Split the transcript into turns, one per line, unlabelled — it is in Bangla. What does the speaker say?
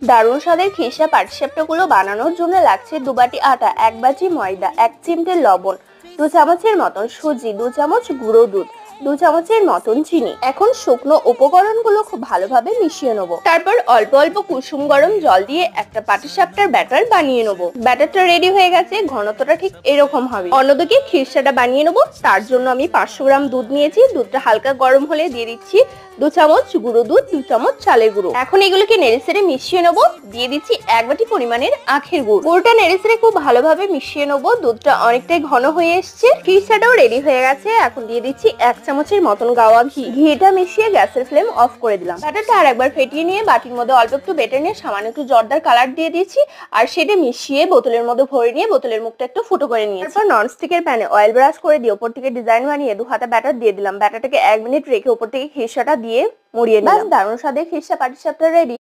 দারুণ স্বাদের খিরসা পাটিসাপটাগুলো বানানোর জন্য লাগছে 2 বাটি আটা, 1 বাটি ময়দা, 1 চিমটে লবণ, 2 চামচের মতন সুজি, 2 চামচ গুঁড়ো দুধ, 2 চামচের মতন চিনি। এখন শুকনো উপকরণগুলো খুব ভালোভাবে মিশিয়ে নেব। তারপর অল্প অল্প কুসুম গরম জল দিয়ে একটা পাটিসাপটার ব্যাটার বানিয়ে নেব। ব্যাটারটা রেডি হয়ে গেছে, ঘনত্বটা ঠিক এরকম হবে। অন্যদিকে খিরসাটা বানিয়ে নেব। তার জন্য আমি 500 গ্রাম দুধ নিয়েছি। দুধটা হালকা গরম হলে দিয়ে দিচ্ছি 2 চামচ গুঁড়ো দুধ, 2 চামচ চালের গুঁড়ো। এখন এগুলোকে নেড়েচেড়ে মিশিয়ে নেব। দিয়ে দিচ্ছি 1 বাটি পরিমাণের আখের গুড়। গুড়টা নেড়েচেড়ে খুব ভালোভাবে মিশিয়ে নেব। দুধটা অনেকটাই ঘন হয়ে এসছে। খিরসাটাও রেডি হয়ে গেছে। এখন দিয়ে দিচ্ছি 1 চামচের মতন গাওয়া ঘি। ঘিটা মিশিয়ে গ্যাসের ফ্লেম অফ করে দিলাম। ব্যাটারটা আর একবার ফেটিয়ে নিয়ে বাটির মধ্যে অল্প একটু বেটে নিয়ে সামান্য একটু জর্দার কালার দিয়ে দিচ্ছি। আর সেটা মিশিয়ে বোতলের মধ্যে ভরে নিয়ে বোতলের মুখটা একটু ফুটো করে নিয়েছি। তারপর ননস্টিকের প্যানে অয়েল ব্রাশ করে দিয়ে উপর থেকে ডিজাইন বানিয়ে 2 হাতা ব্যাটার দিয়ে দিলাম। ব্যাটারটাকে 1 মিনিট রেখে উপর থেকে খিরসাটা দিয়ে মুড়িয়ে নিলাম। দারুণ স্বাদের খিরসা পাটিসাপটা রেডি।